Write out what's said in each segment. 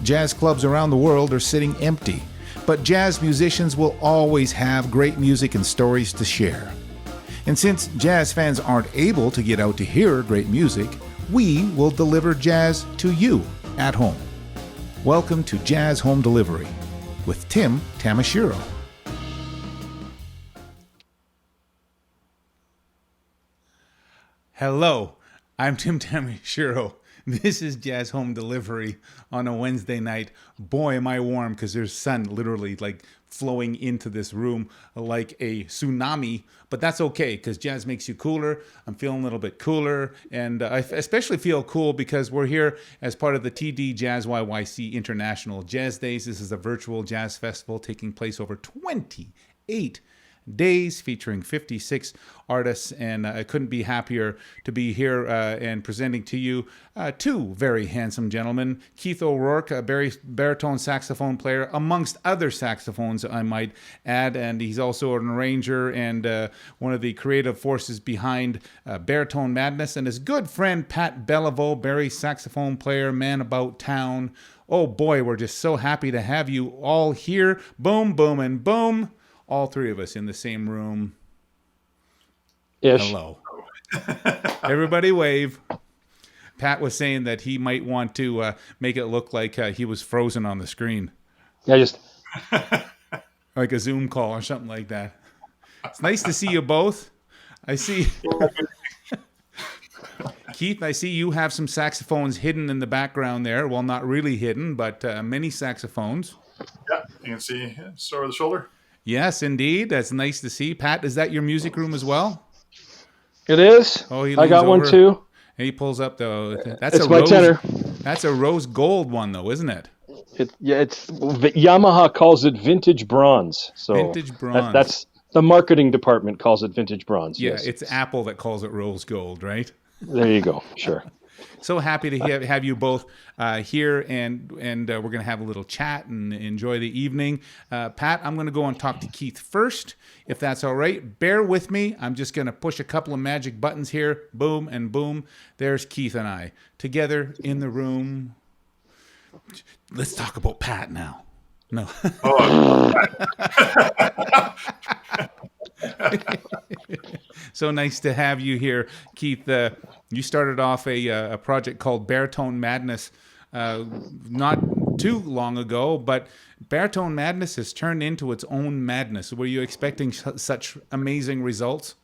Jazz clubs around the world are sitting empty, but jazz musicians will always have great music and stories to share. And since jazz fans aren't able to get out to hear great music, we will deliver jazz to you at home. Welcome to Jazz Home Delivery with Tim Tamashiro. Hello, I'm Tim Tamashiro. This is Jazz Home Delivery on a Wednesday night. Boy, am I warm because there's sun literally like flowing into this room like a tsunami. But that's okay because jazz makes you cooler. I'm feeling a little bit cooler. And I especially feel cool because we're here as part of the TD JazzYYC International Jazz Days. This is a virtual jazz festival taking place over 28 days featuring 56 artists, and I couldn't be happier to be here and presenting to you two very handsome gentlemen. Keith O'Rourke, a baritone saxophone player, amongst other saxophones, I might add, and he's also an arranger and one of the creative forces behind Baritone Madness, and his good friend Pat Belliveau, Barry saxophone player, man about town. Oh boy, we're just so happy to have you all here. Boom, boom, and boom. All three of us in the same room. Ish. Hello. Everybody wave. Pat was saying that he might want to make it look like he was frozen on the screen. Yeah, just like a Zoom call or something like that. It's nice to see you both. I see. Keith, I see you have some saxophones hidden in the background there. Well, not really hidden, but many saxophones. Yeah, you can see it's over the shoulder. Yes, indeed. That's nice to see. Pat, is that your music room as well? it is. Oh, he I got leans one over. too. And he pulls up the. It's my tenor. That's a rose gold one, though, isn't it? It's Yamaha calls it vintage bronze. So Vintage bronze. That's the marketing department calls it vintage bronze. Yeah, yes. it's Apple that calls it rose gold, right? There you go. Sure. So happy to have you both here, and we're going to have a little chat and enjoy the evening. Pat, I'm going to go and talk to Keith first, if that's all right. Bear with me. I'm just going to push a couple of magic buttons here. Boom and boom. There's Keith and I together in the room. Let's talk about Pat now. No. So nice to have you here, Keith. You started off a project called Baritone Madness not too long ago, but Baritone Madness has turned into its own madness. Were you expecting such amazing results?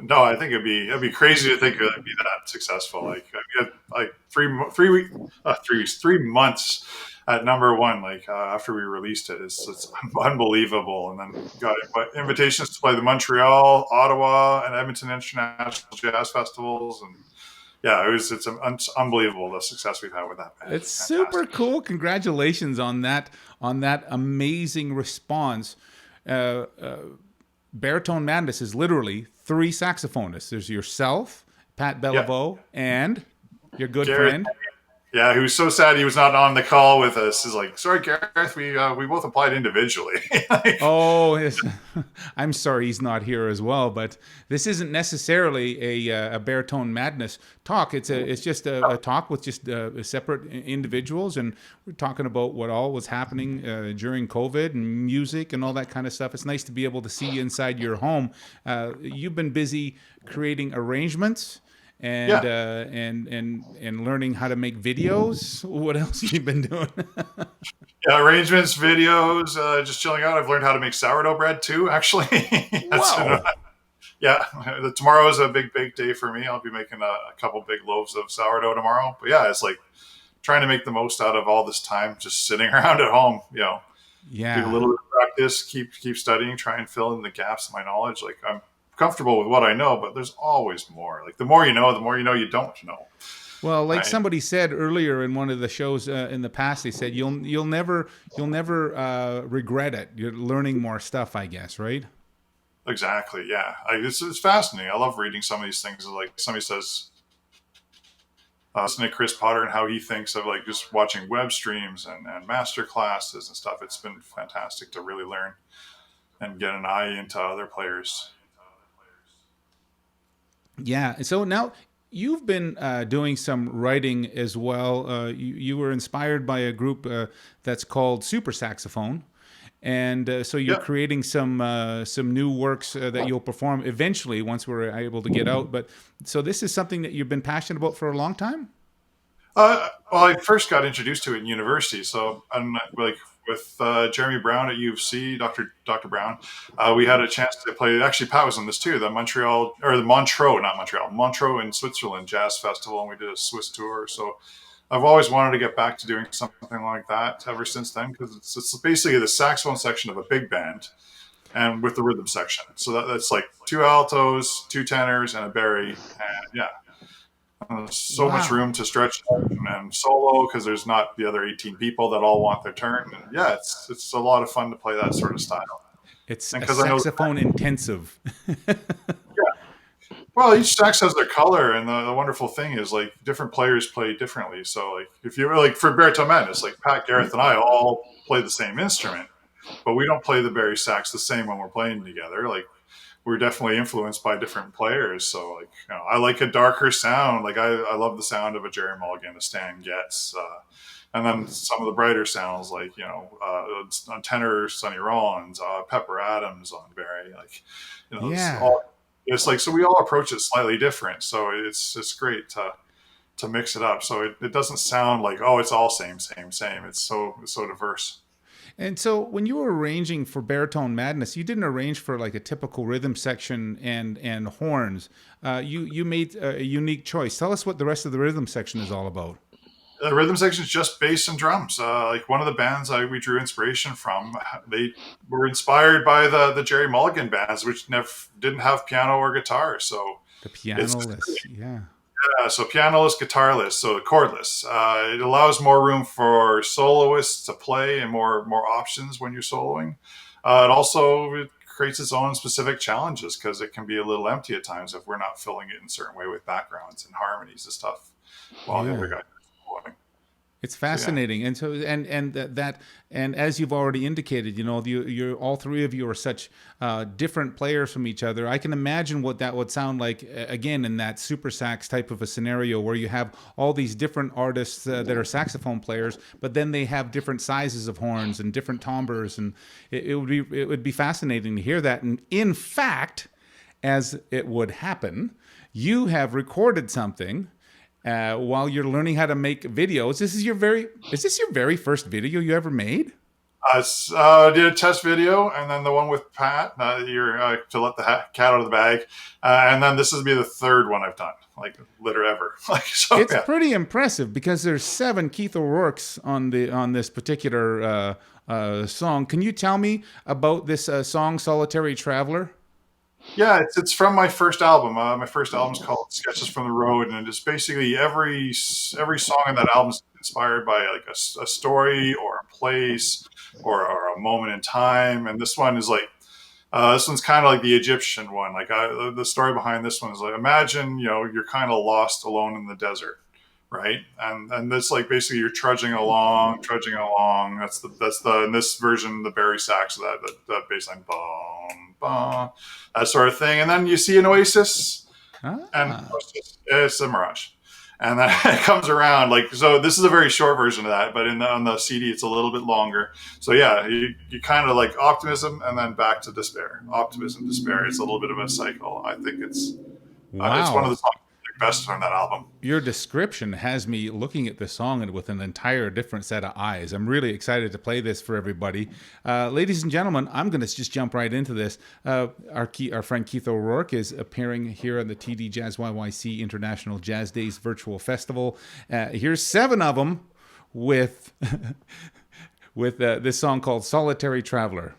No, I think it'd be crazy to think it'd be that successful. Like I had like 3 months at number one. Like after we released it, it's unbelievable. And then got invitations to play the Montreal, Ottawa, and Edmonton International Jazz Festivals, and yeah, it's unbelievable the success we've had with that band. It's super cool. Congratulations on that amazing response. Baritone Madness is literally 3 saxophonists. There's yourself, Pat Belliveau, and your good friend. Yeah, he was so sad he was not on the call with us. He's like, sorry, Gareth, we both applied individually. Oh, yes. I'm sorry he's not here as well. But this isn't necessarily a Baritone Madness talk. It's just a talk with just separate individuals, and we're talking about what all was happening during COVID and music and all that kind of stuff. It's nice to be able to see you inside your home. You've been busy creating arrangements. And learning how to make videos. What else have you been doing? Yeah, arrangements, videos, just chilling out. I've learned how to make sourdough bread too, actually. Wow. Yeah, tomorrow is a big day for me. I'll be making a couple big loaves of sourdough tomorrow. But yeah, it's like trying to make the most out of all this time just sitting around at home, Yeah. do a little bit of practice, keep studying, try and fill in the gaps in my knowledge. Like I'm comfortable with what I know, but there's always more. Like the more you know you don't know. Well, like somebody said earlier in one of the shows in the past, they said you'll never regret it. You're learning more stuff, I guess, right? Exactly. Yeah, it's fascinating. I love reading some of these things. Like somebody says, listening to Chris Potter and how he thinks of like just watching web streams and master classes and stuff. It's been fantastic to really learn and get an eye into other players. Yeah. So now you've been doing some writing as well. You were inspired by a group that's called Super Saxophone. And so you're Yeah. creating some new works that you'll perform eventually once we're able to get out. But so this is something that you've been passionate about for a long time? Well, I first got introduced to it in university. So I'm like with Jeremy Brown at U of C, Dr. Brown. We had a chance to play. Actually, Pat was in this too. The Montreux in Switzerland Jazz Festival, and we did a Swiss tour. So I've always wanted to get back to doing something like that ever since then, because it's basically the saxophone section of a big band, and with the rhythm section. So that's like two altos, two tenors, and a bari, and yeah. So much Wow. room to stretch and solo, because there's not the other 18 people that all want their turn. And yeah, it's a lot of fun to play that sort of style. It's And a because I know, saxophone intensive. yeah, well, each sax has their color, and the wonderful thing is like different players play differently. So like if you like for Baritone Madness, like Pat, Gareth, and I all play the same instrument, but we don't play the bari sax the same when we're playing together. Like we're definitely influenced by different players. So like, I like a darker sound. Like I love the sound of a Jerry Mulligan, a Stan Getz, and then some of the brighter sounds like, on tenor, Sonny Rollins, Pepper Adams on Barry. Like, Yeah. it's like, so we all approach it slightly different. So it's great to mix it up. So it doesn't sound like, oh, it's all same. It's so diverse. And so when you were arranging for Baritone Madness, you didn't arrange for like a typical rhythm section and horns. You made a unique choice. Tell us what the rest of the rhythm section is all about. The rhythm section is just bass and drums. Like one of the bands we drew inspiration from, they were inspired by the Jerry Mulligan bands, which didn't have piano or guitar. So The it's pianoless, yeah. so pianoless, guitarless, so chordless. It allows more room for soloists to play and more options when you're soloing. It creates its own specific challenges, because it can be a little empty at times if we're not filling it in a certain way with backgrounds and harmonies and stuff, while the other Yeah. guy is soloing. It's So yeah. fascinating, and so and as you've already indicated, you're all three of you are such different players from each other. I can imagine what that would sound like again in that super sax type of a scenario where you have all these different artists that are saxophone players, but then they have different sizes of horns and different timbres, and it would be fascinating to hear that. And in fact, as it would happen, you have recorded something while you're learning how to make videos. Is this your very first video you ever made? Did a test video, and then the one with Pat, to let the cat out of the bag, and then this will be the third one I've done, like literally ever. Like so, It's yeah. pretty impressive because there's 7 Keith O'Rourke's on this particular song. Can you tell me about this song, "Solitary Traveler"? Yeah, it's from my first album. My first album's called Sketches from the Road, and it's basically every song in that album is inspired by like a story or a place or a moment in time. And this one is like this one's kind of like the Egyptian one. Like the story behind this one is like, imagine you're kind of lost alone in the desert, right? And this like basically you're trudging along. That's the in this version the Barry sax, that bass line, boom, boom, that sort of thing. And then you see an oasis, and Ah, it's a mirage. And then it comes around like so. This is a very short version of that, but on the CD it's a little bit longer. So yeah, you kind of like optimism and then back to despair, optimism, despair. It's a little bit of a cycle. I think it's one of the wow. songs I like best on that album. Your description has me looking at the song and with an entire different set of eyes. I'm really excited to play this for everybody. Ladies and gentlemen, I'm going to just jump right into this. Our friend Keith O'Rourke is appearing here on the TD JazzYYC International Jazz Days Virtual Festival. Here's 7 of them with, with this song called "Solitary Traveler."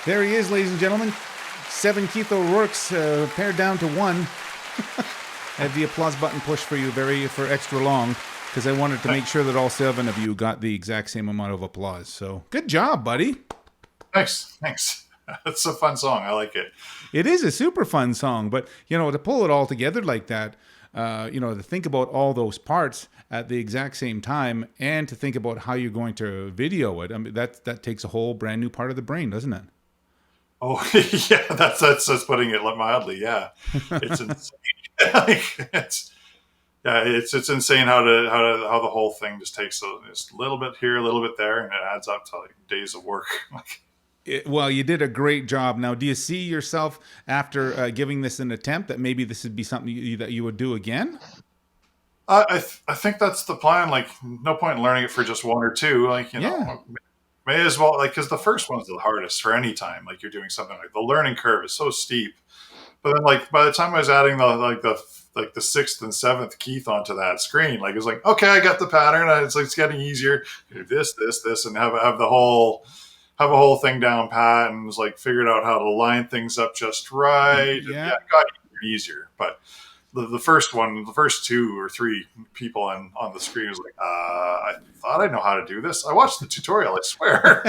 There he is, ladies and gentlemen. 7 Keith O'Rourke's pared down to 1. I had the applause button pushed for you for extra long because I wanted to make sure that all 7 of you got the exact same amount of applause. So good job, buddy. Thanks. It's a fun song. I like it. It is a super fun song, but to pull it all together like that, to think about all those parts at the exact same time, and to think about how you're going to video it. I mean, that takes a whole brand new part of the brain, doesn't it? Oh yeah, that's putting it mildly. Yeah, it's insane. It's insane how the whole thing just takes just a little bit here, a little bit there, and it adds up to like days of work. Well, you did a great job. Now, do you see yourself after giving this an attempt that maybe this would be something that you would do again? I think that's the plan. Like, no point in learning it for just 1 or 2. Like, may as well, like, because the first one's the hardest for any time. Like, you're doing something like the learning curve is so steep. But then, like, by the time I was adding the 6th and 7th Keith onto that screen, like, it was like, okay, I got the pattern. It's getting easier. Do this, and have a whole thing down pat, and was like figured out how to line things up just right. Yeah, it got easier. But the first one, the first 2 or 3 people on the screen was like, I thought I know how to do this. I watched the tutorial, I swear.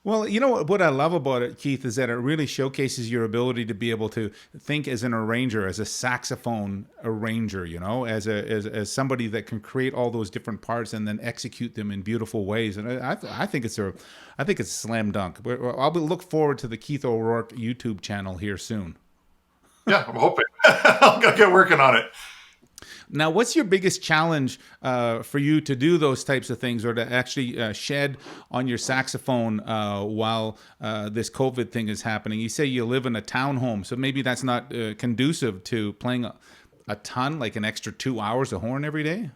Well, what I love about it, Keith, is that it really showcases your ability to be able to think as an arranger, as a saxophone arranger, as somebody that can create all those different parts and then execute them in beautiful ways. And I think it's a slam dunk. I'll look forward to the Keith O'Rourke YouTube channel here soon. Yeah, I'm hoping. I'll get working on it. Now, what's your biggest challenge for you to do those types of things, or to actually shed on your saxophone while this COVID thing is happening? You say you live in a townhome, so maybe that's not conducive to playing a ton, like an extra 2 hours of horn every day?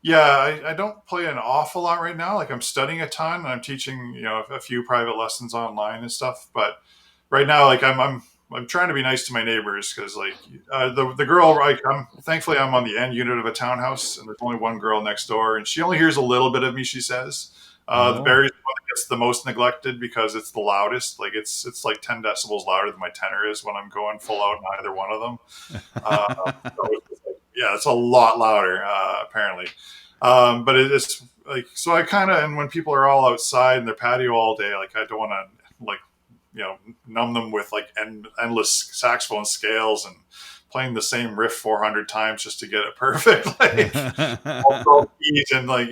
Yeah, I don't play an awful lot right now. Like, I'm studying a ton. I'm teaching, a few private lessons online and stuff. But right now, like, I'm trying to be nice to my neighbors, because like the girl, thankfully I'm on the end unit of a townhouse, and there's only one girl next door, and she only hears a little bit of me, she says. The Barry's the one that gets the most neglected because it's the loudest. Like, it's like 10 decibels louder than my tenor is when I'm going full out in either one of them. It's a lot louder apparently. But it's like, so I kind of, and when people are all outside in their patio all day, like, I don't want to like, numb them with like endless saxophone scales and playing the same riff 400 times just to get it perfect. Like, and like,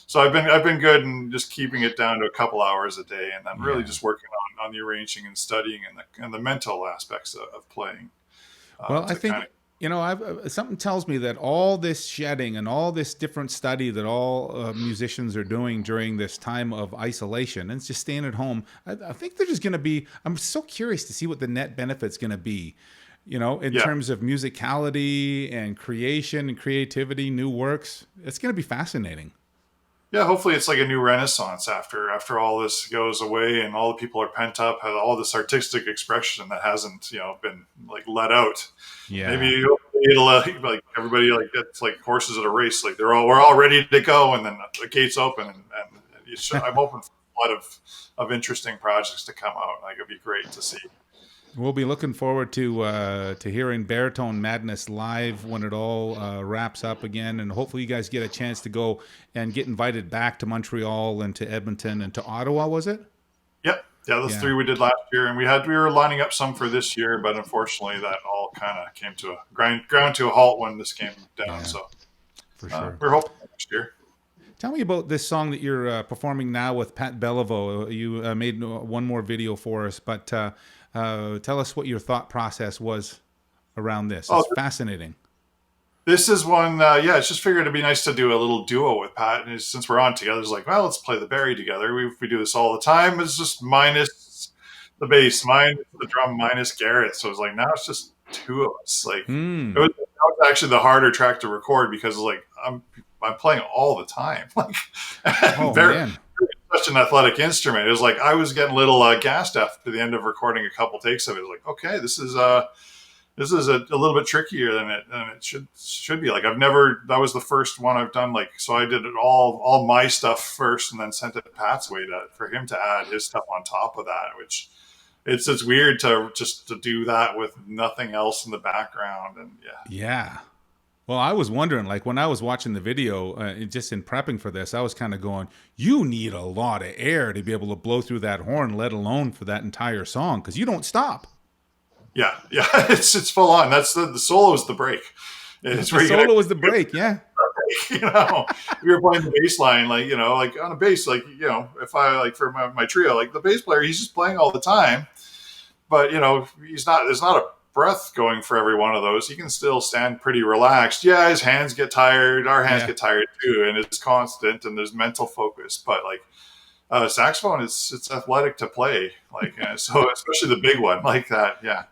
so I've been good and just keeping it down to a couple hours a day, and then really just working on the arranging and studying and the mental aspects of playing. Well, I think something tells me that all this shedding and all this different study that all musicians are doing during this time of isolation and just staying at home, I think there's just going to be, I'm so curious to see what the net benefit's going to be, in terms of musicality and creation and creativity, new works. It's going to be fascinating. Yeah, hopefully it's like a new renaissance after all this goes away and all the people are pent up, have all this artistic expression that hasn't, been like let out. Yeah. Maybe it'll like everybody, like, it's like horses at a race. Like, we're all ready to go, and then the gates open, and I'm hoping for a lot of interesting projects to come out. Like, it'd be great to see. We'll be looking forward to hearing Baritone Madness live when it all wraps up again, and hopefully you guys get a chance to go and get invited back to Montreal and to Edmonton and to Ottawa. Was it? Yep. Yeah, those 3 we did last year, and we were lining up some for this year, but unfortunately that all kind of came to a ground to a halt when this came down. Yeah, so for sure, we're hoping next year. Tell me about this song that you're performing now with Pat Belliveau. You made one more video for us, but tell us what your thought process was around this. It's fascinating. This is one, it's just figured it'd be nice to do a little duo with Pat. And since we're on together, it's like, well, let's play the Barry together. We do this all the time. It's just minus the bass, minus the drum, minus Garrett. So it's like, now it's just 2 of us. Like, that was actually the harder track to record, because like I'm playing all the time. Like, man. Such an athletic instrument. It was like I was getting a little gassed after the end of recording a couple takes of it. It was like, okay, this is this is a little bit trickier than it should be. Like that was the first one I've done. Like, so I did it all my stuff first and then sent it Pat's way for him to add his stuff on top of that, which it's weird to do that with nothing else in the background. And Yeah. Well, I was wondering, like when I was watching the video, just in prepping for this, I was kind of going, you need a lot of air to be able to blow through that horn, let alone for that entire song, because you don't stop. Yeah. It's full on. That's the solo is the break. It's the solo is the break. Yeah. You know, if you're playing the bass line, like, you know, like on a bass, like, you know, if I like for my trio, like the bass player, he's just playing all the time, but you know, there's not a breath going for every one of those. He can still stand pretty relaxed. Yeah, his hands get tired. Our hands get tired too, and it's constant. And there's mental focus. But like saxophone, it's athletic to play. Like so, especially the big one like that. Yeah,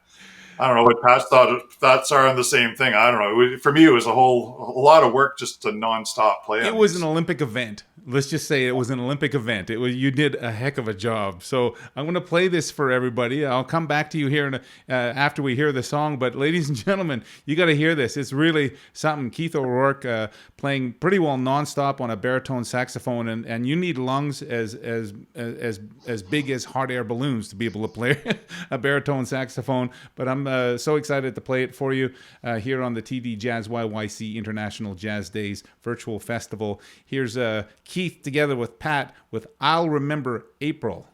I don't know what Pat's thoughts are on the same thing. I don't know. For me, it was a lot of work just to nonstop play. It was an Olympic event. Let's just say it was an Olympic event. You did a heck of a job. So I'm going to play this for everybody. I'll come back to you here after we hear the song. But ladies and gentlemen, you got to hear this. It's really something. Keith O'Rourke playing pretty well nonstop on a baritone saxophone, and you need lungs as big as hot air balloons to be able to play a baritone saxophone. But I'm so excited to play it for you here on the TD JazzYYC International Jazz Days Virtual Festival. Here's Keith together with Pat with I'll Remember April.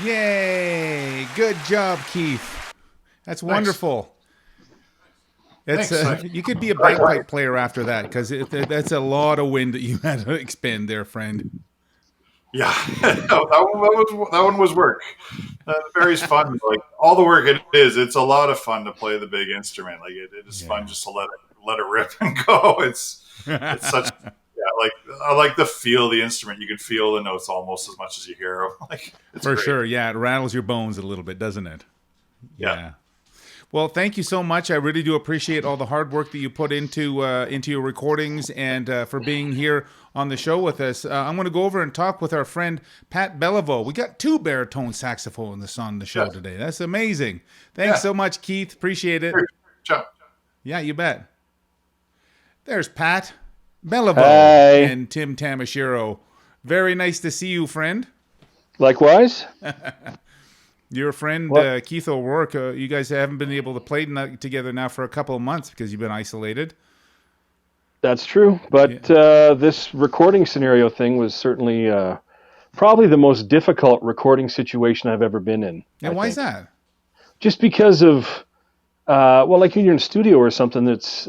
Yay! Good job, Keith. That's wonderful. It's you could be a bagpipe player after that, because that's a lot of wind that you had to expend there, friend. Yeah, that one was work. Vary's fun. Like all the work it is, it's a lot of fun to play the big instrument. Like it is fun just to let it rip and go. It's such like I like the feel of the instrument. You can feel the notes almost as much as you hear them. Like it's For great. sure, yeah, it rattles your bones a little bit, doesn't it? Yeah. Well, thank you so much. I really do appreciate all the hard work that you put into your recordings, and for being here on the show with us. I'm going to go over and talk with our friend Pat Belliveau. We got 2 baritone saxophonists on the show today. That's amazing. Thanks so much, Keith. Appreciate it. Ciao. Yeah, you bet. There's Pat Belliveau and Tim Tamashiro. Very nice to see you, friend. Likewise. Your friend Keith O'Rourke, you guys haven't been able to play together now for a couple of months because you've been isolated. That's true, but this recording scenario thing was certainly probably the most difficult recording situation I've ever been in. And why is that? Just because of, like when you're in a studio or something, it's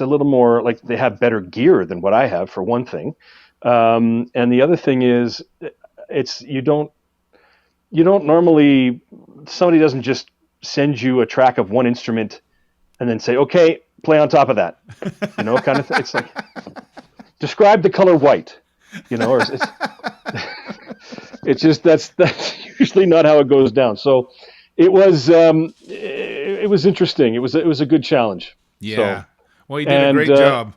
a little more, like they have better gear than what I have, for one thing. And the other thing is, you don't normally, somebody doesn't just send you a track of one instrument and then say, okay, play on top of that, kind of thing. It's like, describe the color white, or it's just, that's usually not how it goes down. So it was interesting. It was a good challenge. Yeah. So, well, you did a great job.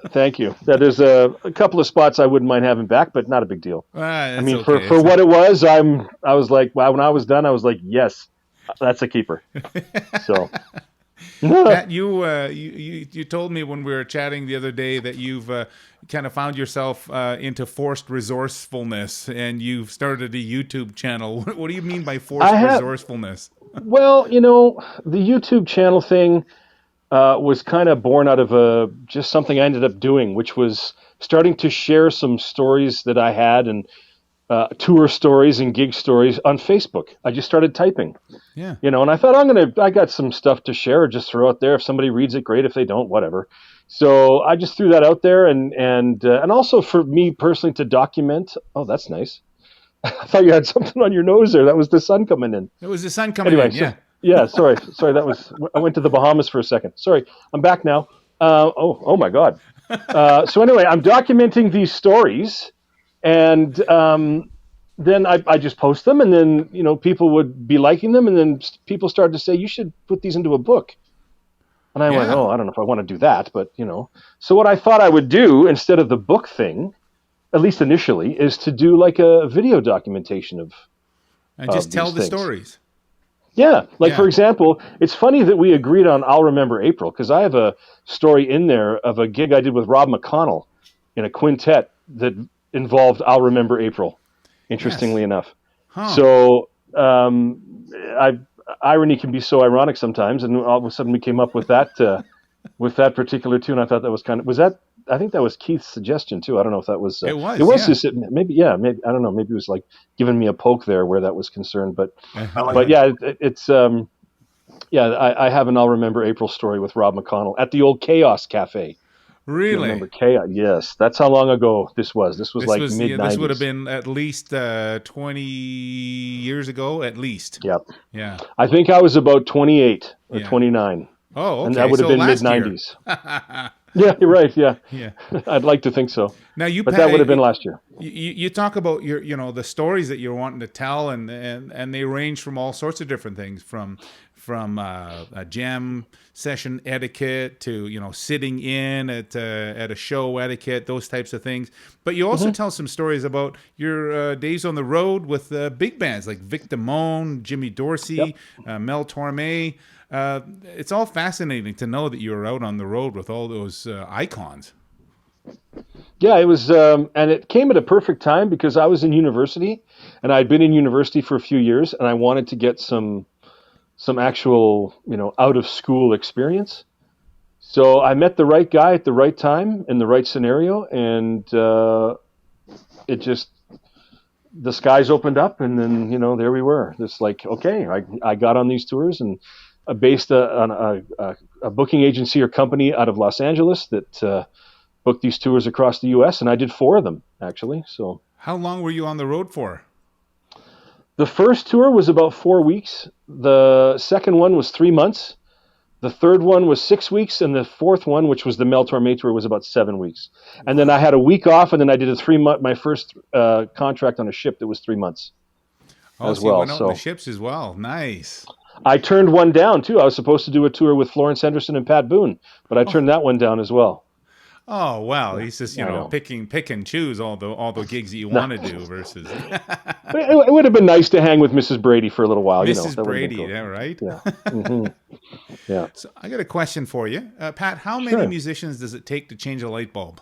Thank you. There's a couple of spots I wouldn't mind having back, but not a big deal. I mean, okay. for what it was, I was like, wow, when I was done, I was like, yes, that's a keeper. So, Pat, you told me when we were chatting the other day that you've kind of found yourself into forced resourcefulness, and you've started a YouTube channel. What do you mean by forced resourcefulness? Well, the YouTube channel thing was kind of born out of just something I ended up doing, which was starting to share some stories that I had, and tour stories and gig stories on Facebook. I just started typing, and I thought I got some stuff to share, just throw it there. If somebody reads it, great. If they don't, whatever. So I just threw that out there, and also for me personally to document. Oh, that's nice. I thought you had something on your nose there. That was the sun coming in. It was the sun coming in. Yeah. Yeah, sorry. That was, I went to the Bahamas for a second. Sorry, I'm back now. Oh my God. So anyway, I'm documenting these stories, and then I just post them, and then people would be liking them, and then people started to say, you should put these into a book. And I went, I don't know if I want to do that, but So what I thought I would do instead of the book thing, at least initially, is to do like a video documentation of and just tell the stories. Yeah, for example, it's funny that we agreed on I'll Remember April, because I have a story in there of a gig I did with Rob McConnell in a quintet that involved I'll Remember April, interestingly enough. Huh. So irony can be so ironic sometimes, and all of a sudden we came up with that particular tune. I thought that was I think that was Keith's suggestion too. I don't know if that was. It was just maybe I don't know. Maybe it was like giving me a poke there where that was concerned. But it's I have an I'll Remember April story with Rob McConnell at the old Chaos Cafe. Really? You remember Chaos? Yes, that's how long ago this was. This was like mid-90s. This would have been at least 20 years ago, at least. Yep. Yeah. I think I was about 28 or 29. Oh, okay. And that would have been mid-90s. Yeah, you're right. Yeah. I'd like to think so. Now but that would have been last year. You talk about your the stories that you're wanting to tell, and they range from all sorts of different things, from a jam session etiquette to sitting in at a show etiquette, those types of things. But you also tell some stories about your days on the road with big bands like Vic Damone, Jimmy Dorsey, Mel Torme. It's all fascinating to know that you were out on the road with all those icons. Yeah, it was, and it came at a perfect time because I was in university, and I'd been in university for a few years, and I wanted to get some actual, out of school experience. So I met the right guy at the right time in the right scenario, and it just the skies opened up, and then there we were. It's like, okay, I got on these tours, and based on a booking agency or company out of Los Angeles that booked these tours across the U.S., and I did 4 of them actually. So How long were you on the road for? the first tour was about 4 weeks. The second one was 3 months. The third one was 6 weeks, and the fourth one, which was the Mel Torme tour, was about 7 weeks. And then I had a week off, and then I did a 3 month. My first contract on a ship that was 3 months as So you well. went out on So the ships as well. Nice. I turned one down too. I was supposed to do a tour with Florence Henderson and Pat Boone, but I turned that one down as well. Oh well, he's just I know. pick and choose all the gigs that you want to do versus It would have been nice to hang with Mrs. Brady for a little while. Mrs. That would have Brady. been cool. Yeah, right. Yeah. Mm-hmm. Yeah. So I got a question for you, Pat. How many Sure. musicians does it take to change a light bulb?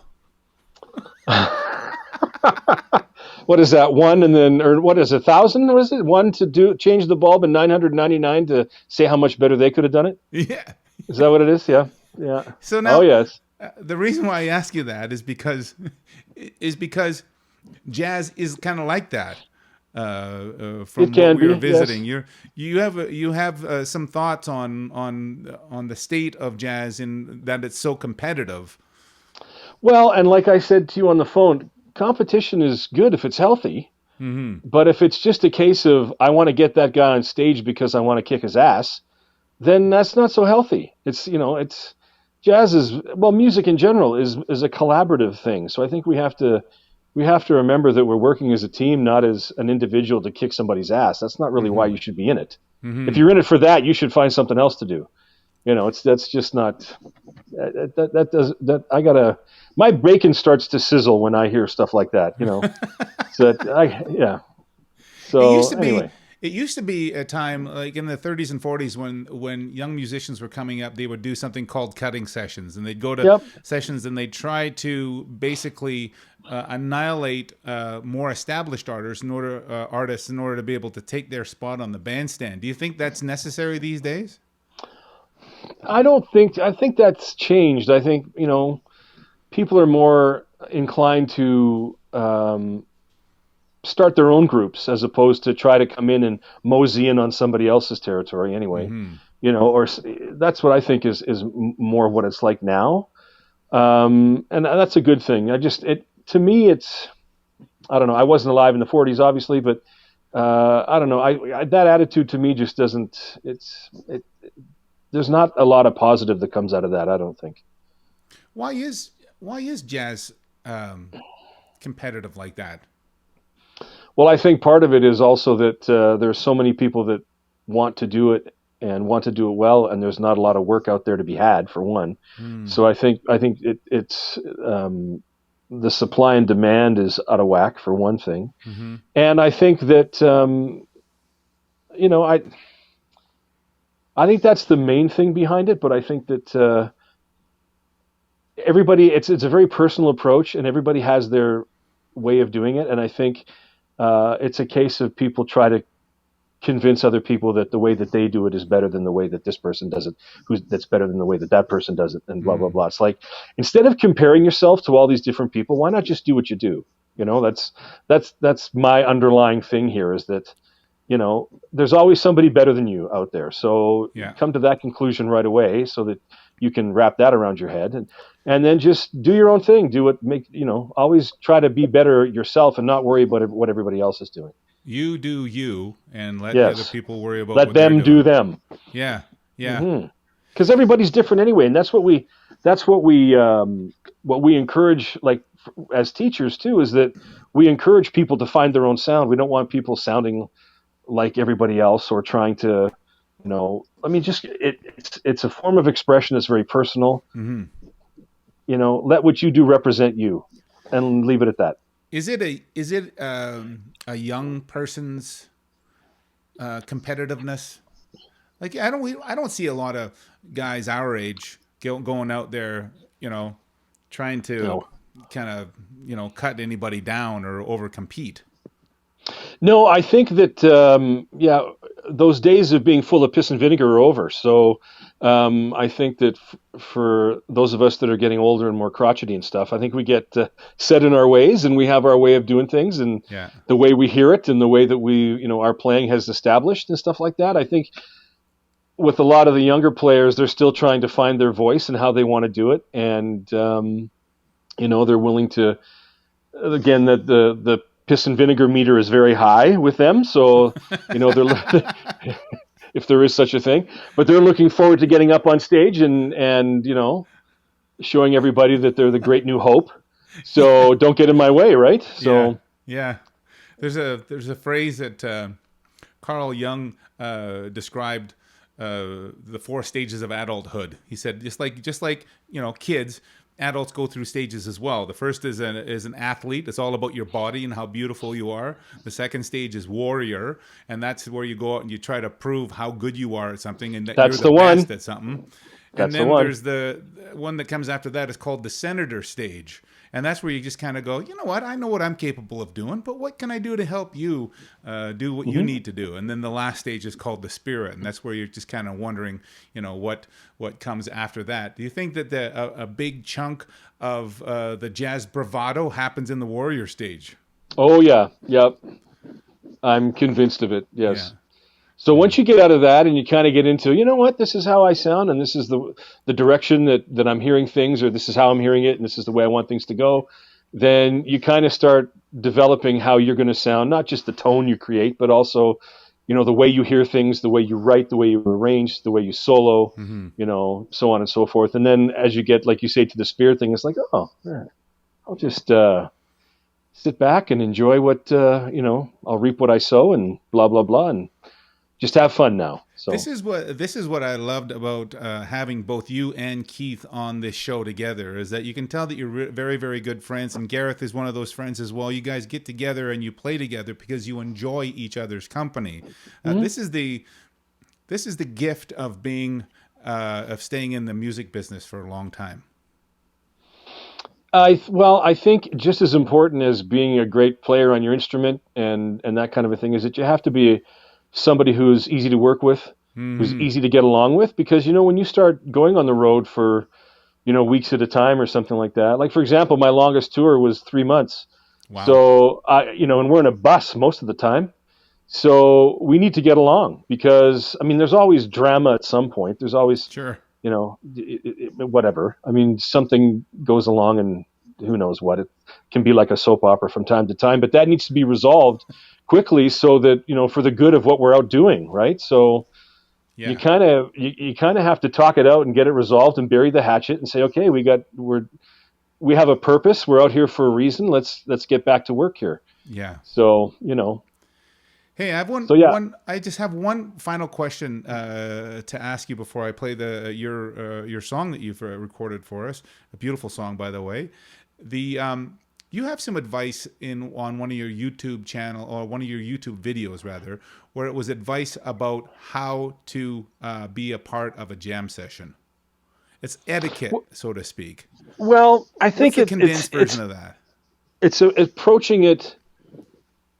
What is that? One, and then, or what is it? 1,000? Was it one to change the bulb, and 999 to say how much better they could have done it? Yeah. Is that what it is? Yeah. Yeah. So now, Oh yes. The reason why I ask you that is because jazz is kind of like that. From It can what we were be, visiting, yes. you have some thoughts on the state of jazz in that it's so competitive. Well, and like I said to you on the phone, competition is good if it's healthy. Mm-hmm. But if it's just a case of I want to get that guy on stage because I want to kick his ass, then that's not so healthy. It's jazz is, well, music in general is a collaborative thing. So I think we have to remember that we're working as a team, not as an individual to kick somebody's ass. That's not really why you should be in it. Mm-hmm. If you're in it for that, you should find something else to do. That's just not my bacon starts to sizzle when I hear stuff like that. So It used to anyway. be. It used to be a time like in the 30s and 40s when young musicians were coming up, they would do something called cutting sessions, and they'd go to sessions and they'd try to basically annihilate more established artists in order to be able to take their spot on the bandstand. Do you think that's necessary these days? I think that's changed. I think, people are more inclined to start their own groups as opposed to try to come in and mosey in on somebody else's territory anyway. Mm-hmm. Or that's what I think is more what it's like now. And that's a good thing. To me, I don't know. I wasn't alive in the 40s, obviously, but I don't know. That attitude to me just doesn't, there's not a lot of positive that comes out of that, I don't think. Why is jazz competitive like that? Well, I think part of it is also that there's so many people that want to do it and want to do it well, and there's not a lot of work out there to be had, for one. So I think it's the supply and demand is out of whack, for one thing. Mm-hmm. And I think that I think that's the main thing behind it. But I think that everybody, it's a very personal approach, and everybody has their way of doing it. And I think it's a case of people try to convince other people that the way that they do it is better than the way that this person does it, that's better than the way that person does it, and blah, blah, blah. It's like, instead of comparing yourself to all these different people, why not just do what you do? That's my underlying thing here, is that, there's always somebody better than you out there. So come to that conclusion right away so that you can wrap that around your head, and then just do your own thing. Do what always try to be better yourself and not worry about what everybody else is doing. You do you, and let the other people worry about let them do them. Yeah. Because everybody's different anyway, and that's what we encourage, like, as teachers too, is that we encourage people to find their own sound. We don't want people sounding like everybody else or trying to, it's a form of expression that's very personal. Mm-hmm. Let what you do represent you, and leave it at that. Is it a young person's competitiveness? Like, I don't see a lot of guys our age going out there, trying to kind of cut anybody down or over compete. No, I think that those days of being full of piss and vinegar are over. So I think that for those of us that are getting older and more crotchety and stuff, I think we get set in our ways, and we have our way of doing things, and the way we hear it, and the way that we, our playing has established and stuff like that. I think with a lot of the younger players, they're still trying to find their voice and how they want to do it, and they're willing to. Again, the piss and vinegar meter is very high with them, so they're if there is such a thing, but they're looking forward to getting up on stage and showing everybody that they're the great new hope. So don't get in my way, right? So there's a phrase that Carl Jung described the 4 stages of adulthood. He said just like kids. Adults go through stages as well. The first is an athlete. It's all about your body and how beautiful you are. The second stage is warrior, and that's where you go out and you try to prove how good you are at something and that you're the best at something. And then there's the one that comes after that is called the senator stage. And that's where you just kind of go, you know what? I know what I'm capable of doing, but what can I do to help you do what you need to do? And then the last stage is called the spirit, and that's where you're just kind of wondering, what comes after that. Do you think that a big chunk of the jazz bravado happens in the warrior stage? Oh yeah, yep. I'm convinced of it. Yes. Yeah. So once you get out of that and you kind of get into, this is how I sound, and this is the direction that I'm hearing things, or this is how I'm hearing it, and this is the way I want things to go, then you kind of start developing how you're going to sound, not just the tone you create, but also, the way you hear things, the way you write, the way you arrange, the way you solo, so on and so forth. And then as you get, like you say, to the spirit thing, it's like, I'll just sit back and enjoy what, I'll reap what I sow and blah, blah, blah, and just have fun now. So this is what I loved about having both you and Keith on this show together, is that you can tell that you're very, very good friends, and Gareth is one of those friends as well. You guys get together and you play together because you enjoy each other's company. This is the gift of being of staying in the music business for a long time. I think just as important as being a great player on your instrument and that kind of a thing is that you have to be somebody who's easy to work with, who's easy to get along with, because, when you start going on the road for, weeks at a time or something like that, like, for example, my longest tour was 3 months. Wow. So and we're in a bus most of the time. So we need to get along because, there's always drama at some point. There's always, whatever. Something goes along and who knows what. It can be like a soap opera from time to time, but that needs to be resolved quickly so that, for the good of what we're out doing, right? So you kind of have to talk it out and get it resolved and bury the hatchet and say, okay, we have a purpose. We're out here for a reason. Let's get back to work here. Yeah. So, Hey, I have I just have one final question to ask you before I play your song that you've recorded for us. A beautiful song, by the way. You have some advice on one of your YouTube channel, or one of your YouTube videos rather, where it was advice about how to be a part of a jam session. It's etiquette, so to speak. Well, I think it's a condensed version of that. It's approaching it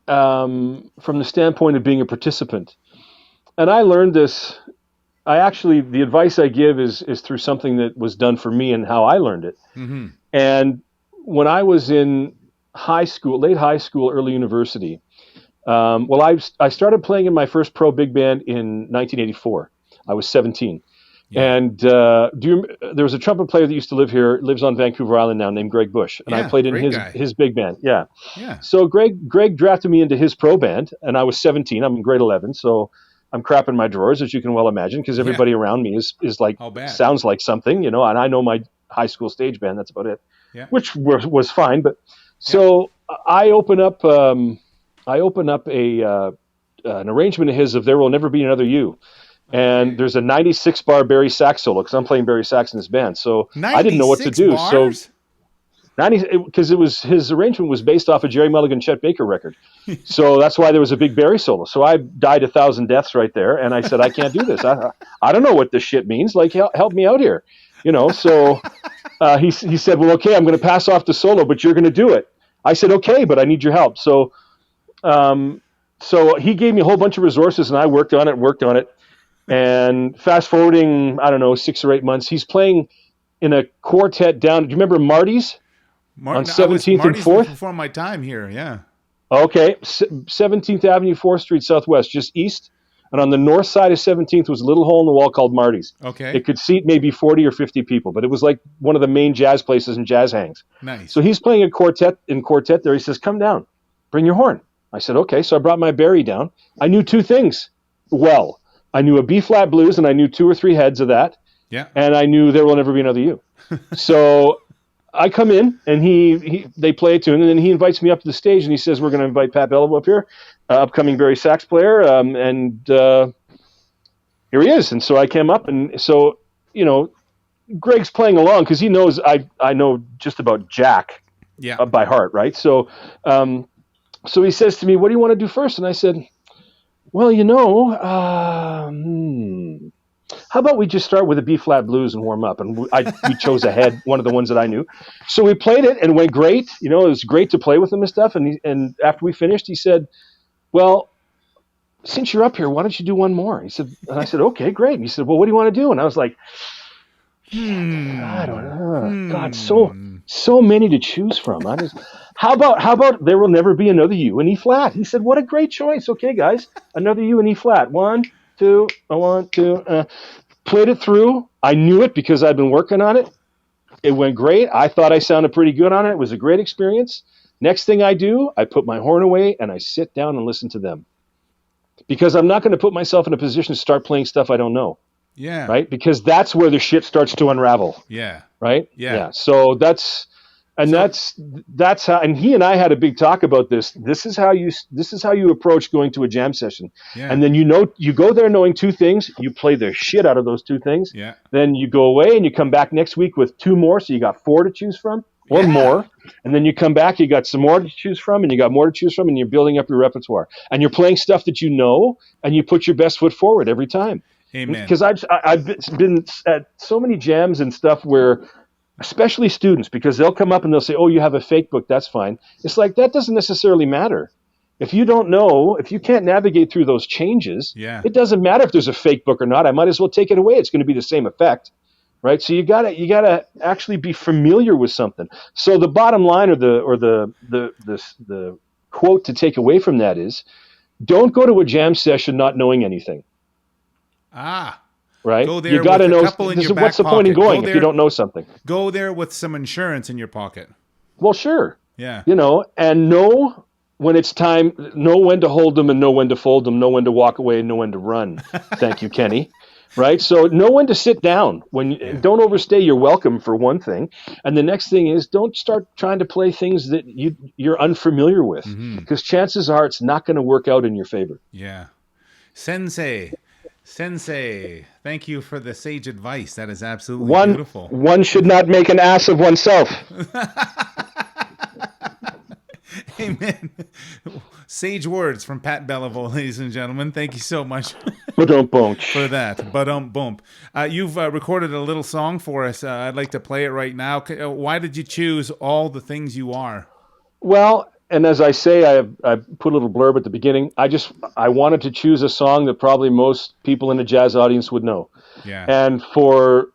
from the standpoint of being a participant. And I learned this. The advice I give is through something that was done for me and how I learned it. Mm-hmm. And when I was in high school, late high school, early university, I started playing in my first pro big band in 1984. I was 17. Yeah. And there was a trumpet player that used to lives on Vancouver Island now, named Greg Bush, and I played in his big band. Yeah. So Greg drafted me into his pro band, and I was 17. I'm in grade 11, so I'm crapping my drawers, as you can well imagine, because everybody around me is like sounds like something, and I know my high school stage band. That's about it. Yeah. Which was fine, but so I open up an arrangement of his of "There Will Never Be Another You." And there's a 96 bar Barry sax solo because I'm playing Barry sax in his band. So I didn't know what to do. Bars? So 90, because his arrangement was based off a Jerry Mulligan, Chet Baker record. So that's why there was a big Barry solo. So I died 1,000 deaths right there. And I said, I can't do this. I don't know what this shit means. Like, help me out here. So he said, well, okay, I'm going to pass off the solo, but you're going to do it. I said, okay, but I need your help. So so he gave me a whole bunch of resources, and I worked on it. And fast forwarding, I don't know, 6 or 8 months, he's playing in a quartet down. Do you remember Marty's on 17th and 4th? Before my time here, yeah. Okay, 17th Avenue, 4th Street Southwest, just east. And on the north side of 17th was a little hole in the wall called Marty's. Okay. It could seat maybe 40 or 50 people, but it was like one of the main jazz places and jazz hangs. Nice. So he's playing a quartet there. He says, come down, bring your horn. I said, okay. So I brought my Barry down. I knew 2 things well. I knew a B-flat blues, and I knew 2 or 3 heads of that. Yeah. And I knew There Will Never Be Another You. So I come in, and they play a tune, and then he invites me up to the stage, and he says, we're going to invite Pat Belliveau up here, upcoming Barry sax player, and here he is. And so I came up, and so, Greg's playing along because he knows I know just about Jack by heart, right? So so he says to me, what do you want to do first? And I said, well, how about we just start with a B-flat blues and warm up? And we chose a head, one of the ones that I knew. So we played it, and it went great. It was great to play with him and stuff. And after we finished, he said, well, since you're up here, why don't you do one more? He said, and I said, okay, great. And he said, well, what do you want to do? And I was like, I don't know. God, so many to choose from. How about There Will Never Be Another You in E flat? He said, what a great choice. Okay, guys, another You in E flat. 1, 2, 1, 2. Played it through. I knew it because I'd been working on it. It went great. I thought I sounded pretty good on it. It was a great experience. Next thing I do, I put my horn away and I sit down and listen to them. Because I'm not going to put myself in a position to start playing stuff I don't know. Yeah. Right? Because that's where the shit starts to unravel. Yeah. Right? Yeah. So that's how, and he and I had a big talk about this. This is how you approach going to a jam session. Yeah. And then you go there knowing 2 things, you play the shit out of those 2 things. Yeah. Then you go away and you come back next week with 2 more, so you got 4 to choose from. Or more, and then you come back, you got some more to choose from, and you got more to choose from, and you're building up your repertoire. And you're playing stuff that you know, and you put your best foot forward every time. Amen. Because I've been at so many jams and stuff where, especially students, because they'll come up and they'll say, oh, you have a fake book, that's fine. It's like, that doesn't necessarily matter. If you don't know, if you can't navigate through those changes, it doesn't matter if there's a fake book or not. I might as well take it away. It's going to be the same effect. Right, so you gotta actually be familiar with something. So the bottom line, or the quote to take away from that is, don't go to a jam session not knowing anything. Right, go there. You got to know. What's the point in going if you don't know something? Go there with some insurance in your pocket. Well, sure. Yeah. And know when it's time. Know when to hold them and know when to fold them. Know when to walk away and know when to run. Thank you, Kenny. Right, so know when to sit down. Don't overstay your welcome, for one thing, and the next thing is, don't start trying to play things that you're unfamiliar with, because chances are it's not going to work out in your favor. Yeah, Sensei, thank you for the sage advice. That is absolutely beautiful. One should not make an ass of oneself. Amen. Sage words from Pat Belliveau, ladies and gentlemen. Thank you so much for that. You've recorded a little song for us. I'd like to play it right now. Why did you choose All the Things You Are? Well, and as I say, I put a little blurb at the beginning. I wanted to choose a song that probably most people in a jazz audience would know. Yeah. And for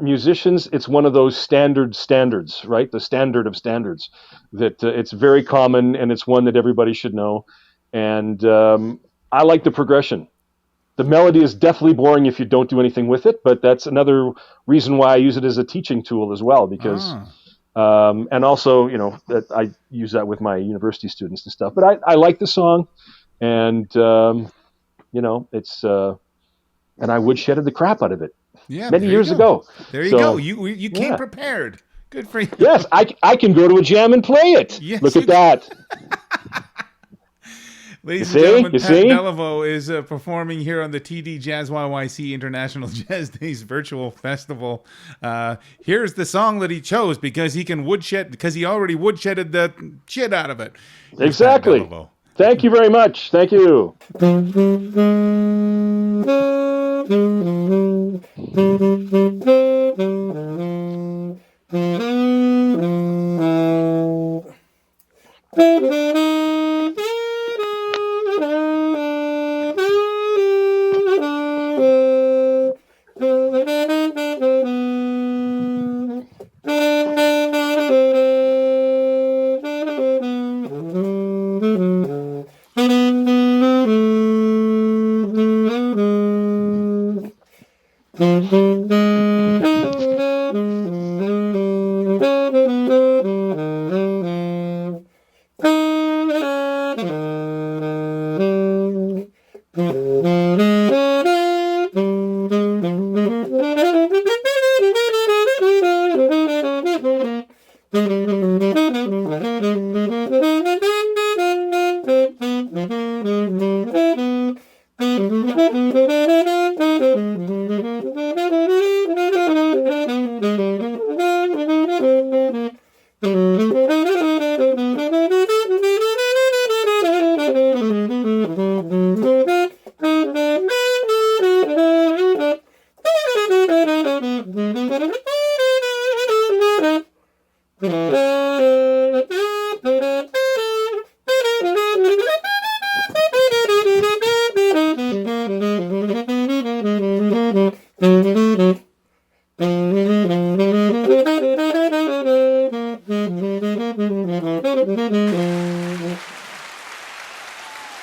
musicians, it's one of those standards, right? The standard of standards. That it's very common, and it's one that everybody should know. And I like the progression. The melody is definitely boring if you don't do anything with it, but that's another reason why I use it as a teaching tool as well, because and also, that I use that with my university students and stuff. But I like the song, and it's and I woodshedded the crap out of it many years ago. There you go. You came prepared. Good for you. Yes, I can go to a jam and play it. Yes, look at that. Ladies and gentlemen, Pat Belliveau is performing here on the TD JazzYYC International Jazz Days Virtual Festival. Here's the song that he chose because he already woodshedded the shit out of it. Exactly. Thank you very much. Thank you.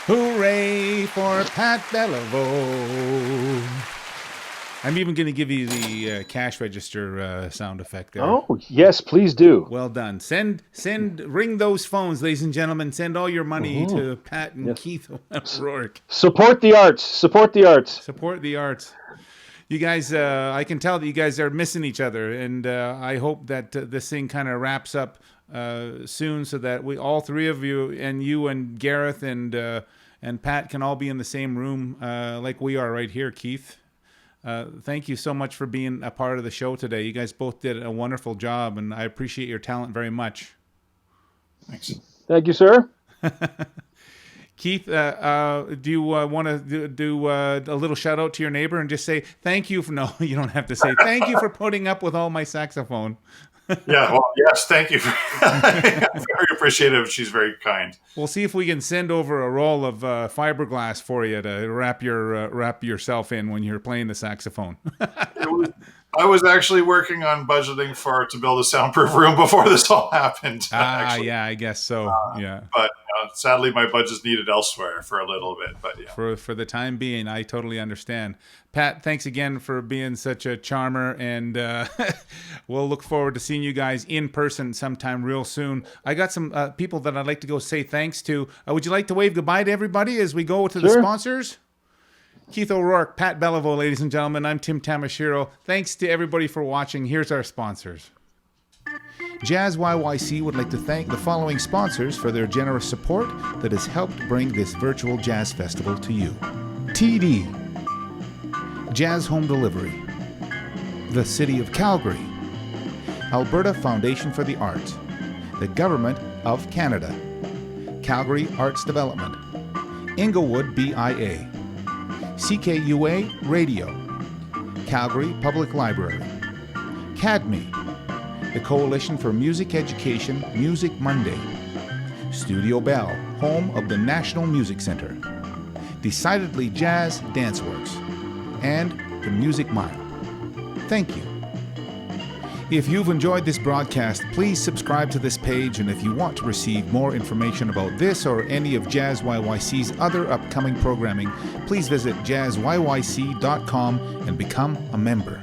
Hooray for Pat Belliveau. I'm even going to give you the cash register sound effect there. Oh, yes, please do. Well done. Ring those phones, ladies and gentlemen. Send all your money to Pat and Keith O'Rourke. Support the arts. Support the arts. Support the arts. You guys, I can tell that you guys are missing each other, and I hope that this thing kind of wraps up soon, so that we, all three of you and Gareth and Pat, can all be in the same room like we are right here, Keith. Thank you so much for being a part of the show today. You guys both did a wonderful job, and I appreciate your talent very much. Thanks. Thank you, sir. Keith, do you want to do a little shout out to your neighbor and just say thank you for? No, you don't have to say thank you for putting up with all my saxophone. Yeah, well, yes, thank you. I'm very appreciative. She's very kind. We'll see if we can send over a roll of fiberglass for you to wrap yourself in when you're playing the saxophone. I was actually working on budgeting to build a soundproof room before this all happened. Yeah, I guess so. Yeah, but sadly, my budget's needed elsewhere for a little bit. But yeah, for the time being, I totally understand. Pat, thanks again for being such a charmer, and we'll look forward to seeing you guys in person sometime real soon. I got some people that I'd like to go say thanks to. Would you like to wave goodbye to everybody as we go to the sponsors? Keith O'Rourke, Pat Belliveau, ladies and gentlemen. I'm Tim Tamashiro. Thanks to everybody for watching. Here's our sponsors. JazzYYC would like to thank the following sponsors for their generous support that has helped bring this virtual jazz festival to you. TD, Jazz Home Delivery, the City of Calgary, Alberta Foundation for the Arts, the Government of Canada, Calgary Arts Development, Inglewood BIA, CKUA Radio, Calgary Public Library, CADME, the Coalition for Music Education, Music Monday, Studio Bell, home of the National Music Center, Decidedly Jazz Danceworks, and the Music Mile. Thank you. If you've enjoyed this broadcast, please subscribe to this page, and if you want to receive more information about this or any of JazzYYC's other upcoming programming, please visit jazzyyc.com and become a member.